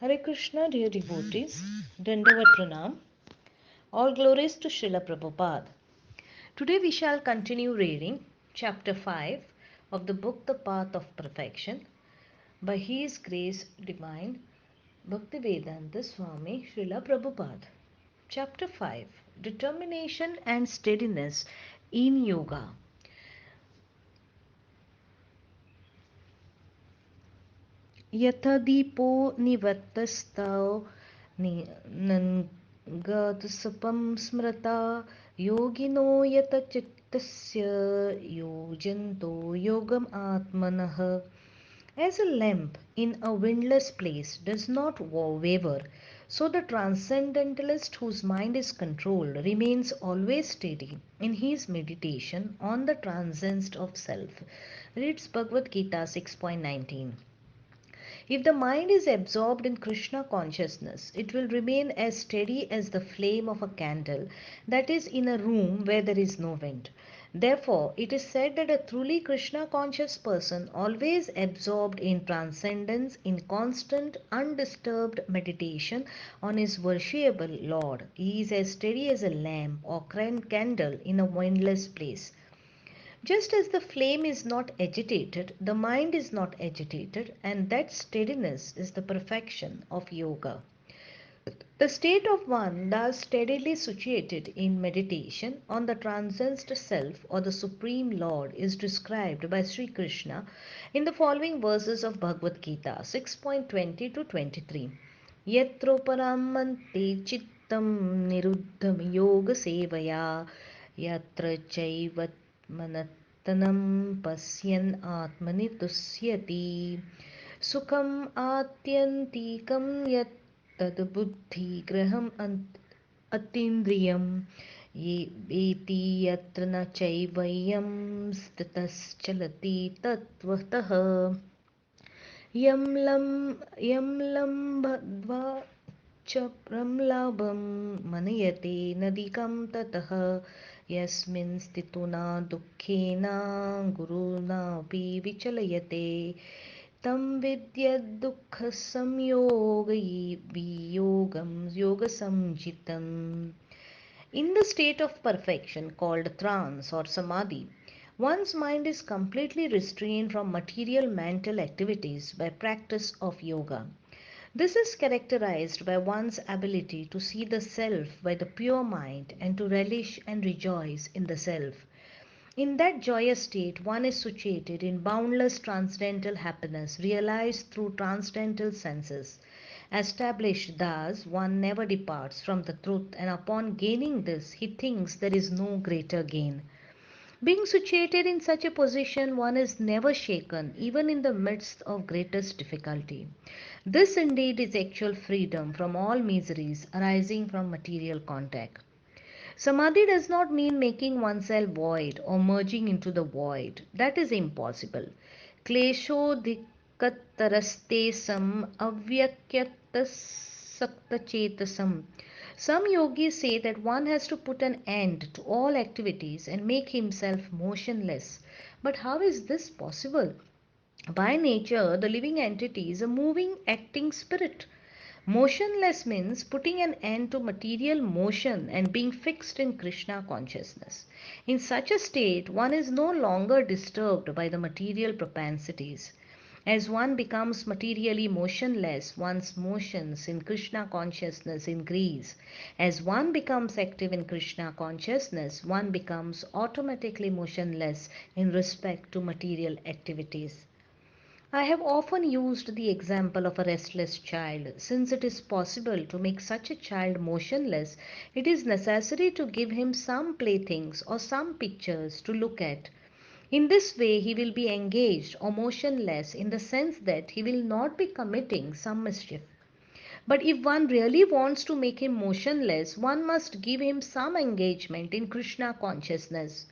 Hare Krishna, dear devotees, Dandavat Pranam, all glories to Srila Prabhupada. Today we shall continue reading chapter 5 of the book The Path of Perfection by His Grace Divine Bhaktivedanta Swami Srila Prabhupada. Chapter 5 Determination and Steadiness in Yoga. Yatha Deepo Nivattastao Nangatsapam Smrata Yogino Yata Chittasya Yojanto Yogam Atmanah. As a lamp in a windless place does not waver, so the transcendentalist whose mind is controlled remains always steady in his meditation on the transcendence of self. Reads Bhagavad Gita 6.19. If the mind is absorbed in Krishna consciousness, it will remain as steady as the flame of a candle that is in a room where there is no wind. Therefore, it is said that a truly Krishna conscious person, always absorbed in transcendence, in constant, undisturbed meditation on his worshipable Lord, he is as steady as a lamp or candle in a windless place. Just as the flame is not agitated, the mind is not agitated, and that steadiness is the perfection of yoga. The state of one thus steadily situated in meditation on the transcendent self or the supreme Lord is described by Sri Krishna in the following verses of Bhagavad Gita 6.20 to 23. Yatroparamante chittam niruddham yoga sevaya yatra chaivat manattanam pasyan atmani tusyati sukham atyantikam yat तद्बुद्धिग्रहम् अतीन्द्रियं ये वेति यत्र न चैवयं स्थितश्चलति तत्त्वतः यं लम्बद्वा च प्रम्लाभं मनयते नदिकं ततः यस्मिन् स्थितो न दुःखेन गुरुणापि विचलयते तं विद्यद्दुःखसंयोगवियोगं योगसंजितम्. In the state of perfection called trance or samadhi, one's mind is completely restrained from material mental activities by practice of yoga. This is characterized by one's ability to see the self by the pure mind and to relish and rejoice in the self. In that joyous state, one is situated in boundless transcendental happiness realized through transcendental senses. Established thus, one never departs from the truth, and upon gaining this, he thinks there is no greater gain. Being situated in such a position, one is never shaken, even in the midst of greatest difficulty. This indeed is actual freedom from all miseries arising from material contact. Samadhi does not mean making oneself void or merging into the void. That is impossible. Kleshodikataraste sam avyakyatasaktachetasam. Some yogis say that one has to put an end to all activities and make himself motionless. But how is this possible? By nature, the living entity is a moving, acting spirit. Motionless means putting an end to material motion and being fixed in Krishna consciousness. In such a state, one is no longer disturbed by the material propensities. As one becomes materially motionless, one's motions in Krishna consciousness increase. As one becomes active in Krishna consciousness, one becomes automatically motionless in respect to material activities. I have often used the example of a restless child. Since it is possible to make such a child motionless, it is necessary to give him some playthings or some pictures to look at. In this way, he will be engaged or motionless in the sense that he will not be committing some mischief. But if one really wants to make him motionless, one must give him some engagement in Krishna consciousness.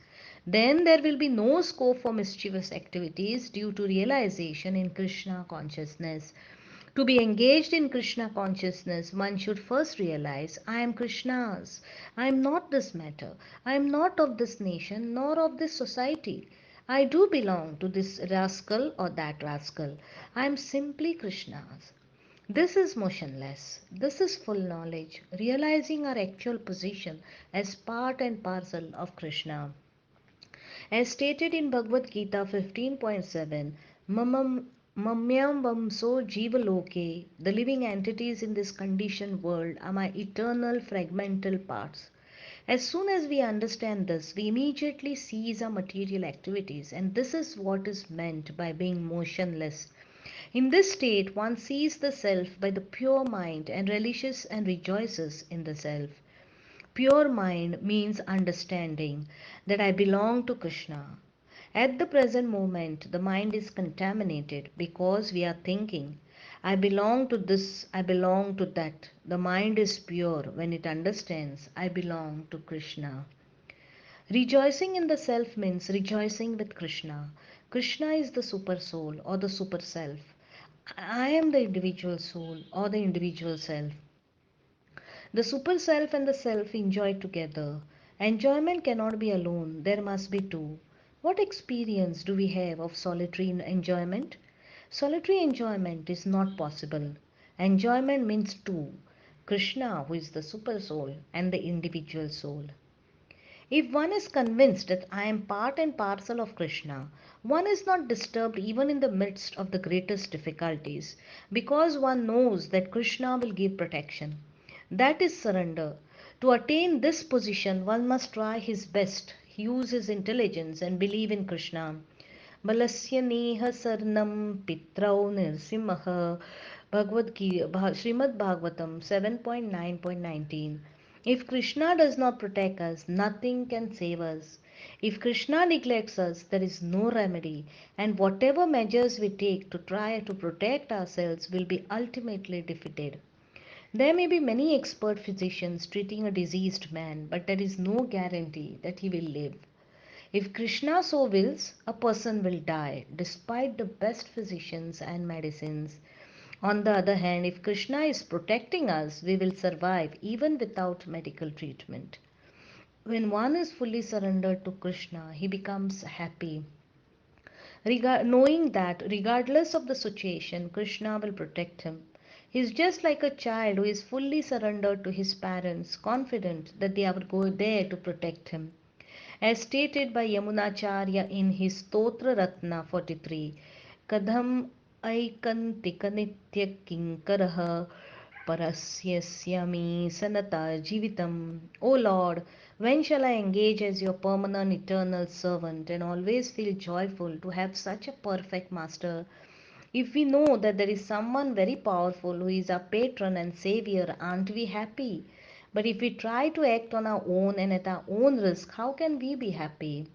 Then there will be no scope for mischievous activities due to realization in Krishna consciousness. To be engaged in Krishna consciousness, one should first realize, I am Krishna's. I am not this matter. I am not of this nation nor of this society. I do belong to this rascal or that rascal. I am simply Krishna's. This is motionless. This is full knowledge, realizing our actual position as part and parcel of Krishna. As stated in Bhagavad Gita 15.7, Mamam Mamyam Vamso Jiva Loke, the living entities in this conditioned world are my eternal fragmental parts. As soon as we understand this, we immediately cease our material activities, and this is what is meant by being motionless. In this state, one sees the self by the pure mind and relishes and rejoices in the self. Pure mind means understanding that I belong to Krishna. At the present moment, the mind is contaminated because we are thinking, I belong to this, I belong to that. The mind is pure when it understands, I belong to Krishna. Rejoicing in the self means rejoicing with Krishna. Krishna is the super soul or the super self. I am the individual soul or the individual self. The super self and the self enjoy together. Enjoyment cannot be alone, there must be two. What experience do we have of solitary enjoyment? Solitary enjoyment is not possible. Enjoyment means two, Krishna, who is the super soul, and the individual soul. If one is convinced that I am part and parcel of Krishna, one is not disturbed even in the midst of the greatest difficulties, because one knows that Krishna will give protection. That is surrender. To attain this position, one must try his best, use his intelligence, and believe in Krishna. Balasya neha sarnam pitrau nirsimha. Bhagavad Gita, Srimad Bhagavatam 7.9.19. If Krishna does not protect us, nothing can save us. If Krishna neglects us, there is no remedy, and whatever measures we take to try to protect ourselves will be ultimately defeated. There may be many expert physicians treating a diseased man, but there is no guarantee that he will live. If Krishna so wills, a person will die despite the best physicians and medicines. On the other hand, if Krishna is protecting us, we will survive even without medical treatment. When one is fully surrendered to Krishna, he becomes happy, knowing that regardless of the situation, Krishna will protect him. He is just like a child who is fully surrendered to his parents, confident that they are there to protect him. As stated by Yamunacharya in his Stotra Ratna 43, Kadham aikantika nitya kinkaraha parasyasya sanata jivitam. O Lord, when shall I engage as your permanent eternal servant and always feel joyful to have such a perfect master? If we know that there is someone very powerful who is our patron and savior, aren't we happy? But if we try to act on our own and at our own risk, how can we be happy?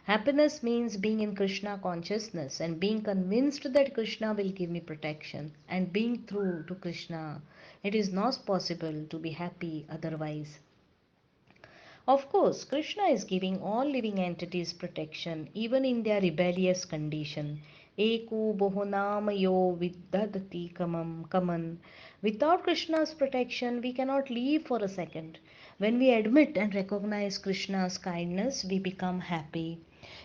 Happiness means being in Krishna consciousness and being convinced that Krishna will give me protection and being true to Krishna. It is not possible to be happy otherwise. Of course, Krishna is giving all living entities protection, even in their rebellious condition. Eko bohonamayo viddadati kamam kaman. Without Krishna's protection, we cannot live for a second. When we admit and recognize Krishna's kindness, we become happy.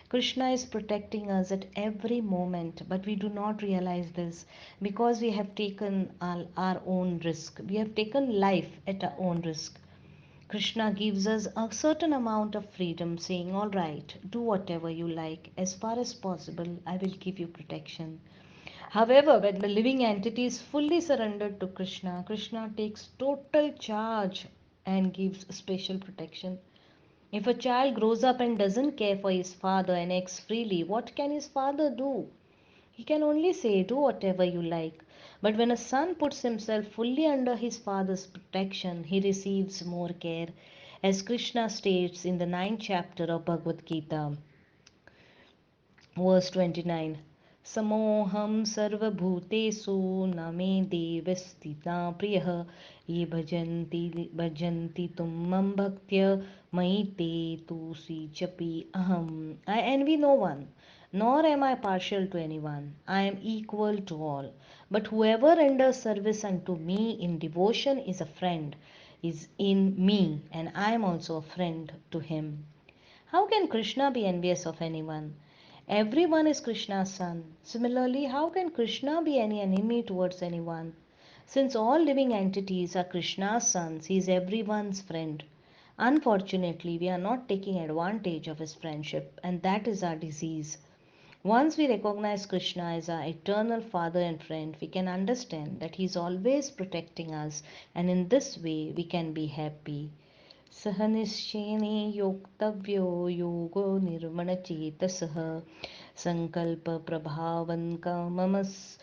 Krishna is protecting us at every moment, but we do not realize this because we have taken our own risk. We have taken life at our own risk. Krishna gives us a certain amount of freedom, saying, all right, do whatever you like. As far as possible, I will give you protection. However, when the living entity is fully surrendered to Krishna, Krishna takes total charge and gives special protection. If a child grows up and doesn't care for his father and acts freely, what can his father do? He can only say, do whatever you like. But when a son puts himself fully under his father's protection, he receives more care. As Krishna states in the ninth chapter of Bhagavad Gita, verse 29, Samoham sarvabhutesu na me devastita priyah ye bhajanti tummam bhaktya maite tusi chapi aham. I envy no one, nor am I partial to anyone. I am equal to all. But whoever renders service unto me in devotion is a friend, is in me, and I am also a friend to him. How can Krishna be envious of anyone? Everyone is Krishna's son. Similarly, how can Krishna be any enemy towards anyone? Since all living entities are Krishna's sons, he is everyone's friend. Unfortunately, we are not taking advantage of his friendship, and that is our disease. Once we recognize Krishna as our eternal Father and friend, we can understand that He is always protecting us, and in this way we can be happy. Sahanishchene yoktavyo yogo nirmana sankalpa prabhavan kamamas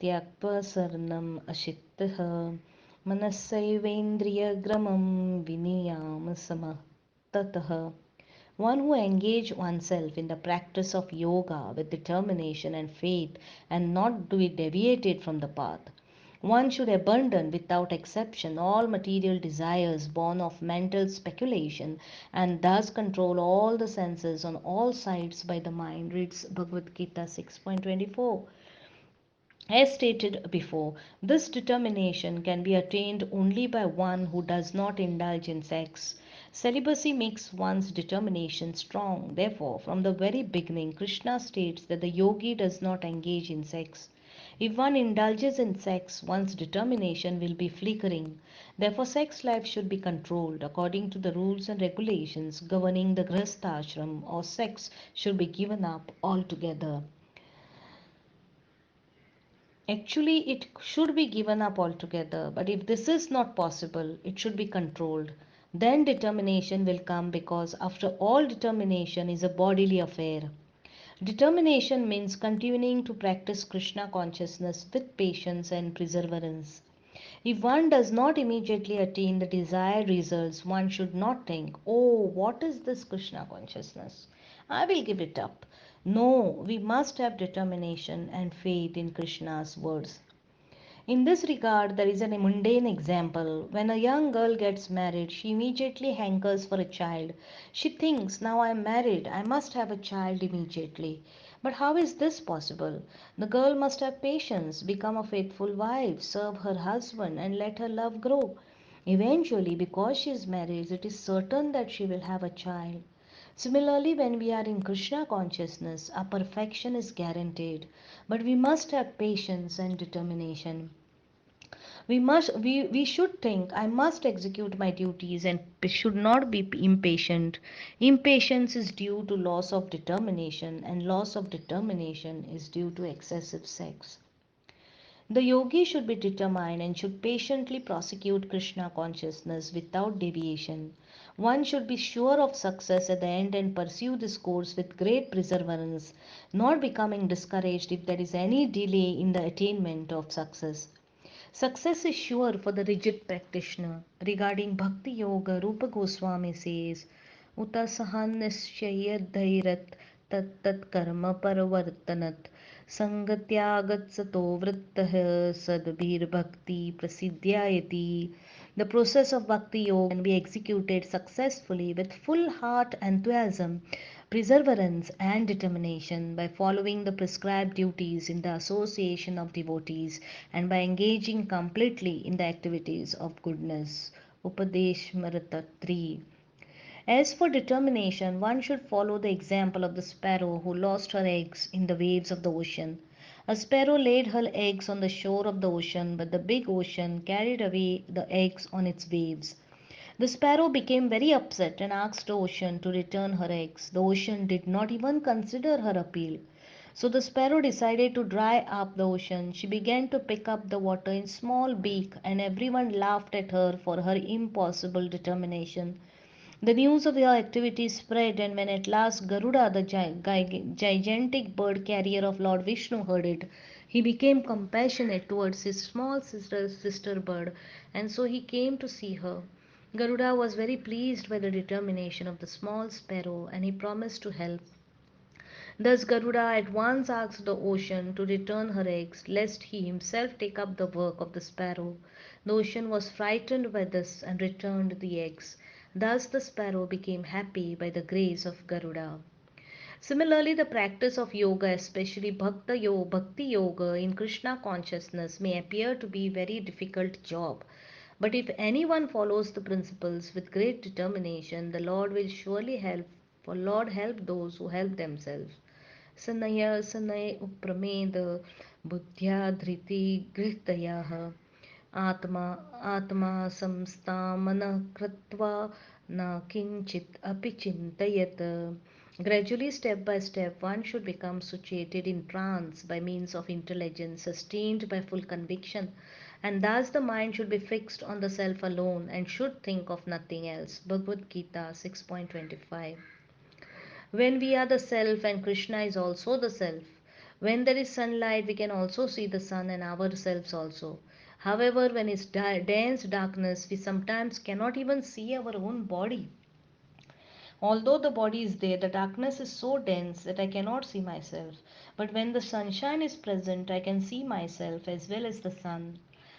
त्यक्त्वा सर्णम् अशित्तः मनस्सैवेन्द्रियग्रमं विनियामसमः ततः. One who engages oneself in the practice of yoga with determination and faith and not be deviated from the path. One should abandon without exception all material desires born of mental speculation and thus control all the senses on all sides by the mind, reads Bhagavad Gita 6.24. As stated before, this determination can be attained only by one who does not indulge in sex. Celibacy makes one's determination strong. Therefore, from the very beginning, Krishna states that the yogi does not engage in sex. If one indulges in sex, one's determination will be flickering. Therefore, sex life should be controlled according to the rules and regulations governing the grihastha ashram, or sex should be given up altogether. Actually, it should be given up altogether, but if this is not possible, it should be controlled. Then determination will come, because after all, determination is a bodily affair. Determination means continuing to practice Krishna consciousness with patience and perseverance. If one does not immediately attain the desired results, one should not think, "Oh, what is this Krishna consciousness? I will give it up." No, we must have determination and faith in Krishna's words. In this regard, there is a mundane example. When a young girl gets married, she immediately hankers for a child. She thinks, "Now I am married, I must have a child immediately." But how is this possible? The girl must have patience, become a faithful wife, serve her husband, and let her love grow. Eventually, because she is married, it is certain that she will have a child. Similarly, when we are in Krishna consciousness, our perfection is guaranteed. But we must have patience and determination. We should think, "I must execute my duties," and should not be impatient. Impatience is due to loss of determination, and loss of determination is due to excessive sex. The yogi should be determined and should patiently prosecute Krishna consciousness without deviation. One should be sure of success at the end and pursue this course with great perseverance, not becoming discouraged if there is any delay in the attainment of success. Success is sure for the rigid practitioner. Regarding Bhakti Yoga, Rupa Goswami says, "Uta sahan nischayadhairat tat tat karma paravartanat sangatyagat sato vrittah sadbhir bhakti prasiddhyayati." The process of Bhakti Yoga can be executed successfully with full heart enthusiasm, perseverance, and determination by following the prescribed duties in the association of devotees and by engaging completely in the activities of goodness. Upadesh Marata 3. As for determination, one should follow the example of the sparrow who lost her eggs in the waves of the ocean. A sparrow laid her eggs on the shore of the ocean, but the big ocean carried away the eggs on its waves. The sparrow became very upset and asked the ocean to return her eggs. The ocean did not even consider her appeal. So the sparrow decided to dry up the ocean. She began to pick up the water in small beak, and everyone laughed at her for her impossible determination. The news of her activity spread, and when at last Garuda, the gigantic bird carrier of Lord Vishnu, heard it, he became compassionate towards his small sister bird, and so he came to see her. Garuda was very pleased by the determination of the small sparrow, and he promised to help. Thus Garuda at once asked the ocean to return her eggs, lest he himself take up the work of the sparrow. The ocean was frightened by this and returned the eggs. Thus the sparrow became happy by the grace of Garuda. Similarly, the practice of yoga, especially Bhakti yoga in Krishna consciousness, may appear to be a very difficult job. But if anyone follows the principles with great determination, the Lord will surely help, for Lord help those who help themselves. Sanaya sanay upramed buddhya dhriti grihtayah आत्मा आत्मा संस्थामनः कृत्वा न किंचित अपि चिन्तयेत्. Gradually, step by step, one should become situated in trance by means of intelligence sustained by full conviction, and thus the mind should be fixed on the self alone and should think of nothing else. Bhagavad Gita 6.25. When we are the self and Krishna is also the self, when there is sunlight, we can also see the sun and ourselves also. However, when it's dense darkness, we sometimes cannot even see our own body. Although the body is there, the darkness is so dense that I cannot see myself. But when the sunshine is present, I can see myself as well as the sun.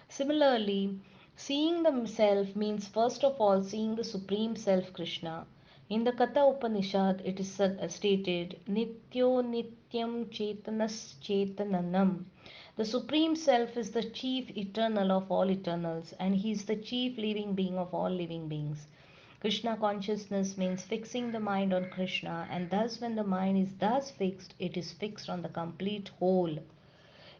Similarly, seeing the self means first of all seeing the Supreme Self Krishna. In the Katha Upanishad, it is stated, Nityo Nityam Chetanas Chetananam. The Supreme Self is the chief eternal of all eternals, and He is the chief living being of all living beings. Krishna consciousness means fixing the mind on Krishna, and thus, when the mind is thus fixed, it is fixed on the complete whole.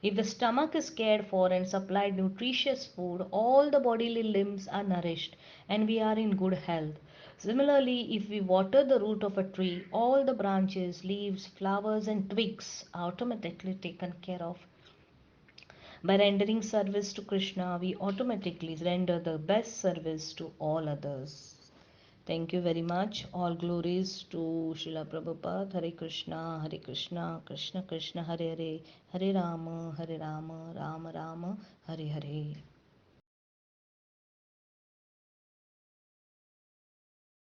If the stomach is cared for and supplied nutritious food, all the bodily limbs are nourished and we are in good health. Similarly, if we water the root of a tree, all the branches, leaves, flowers, and twigs are automatically taken care of. By rendering service to Krishna, we automatically render the best service to all others. Thank you very much. All glories to Srila Prabhupada. Hare Krishna, Krishna Krishna, Hare Hare, Hare Rama, Rama Rama, Hare Hare.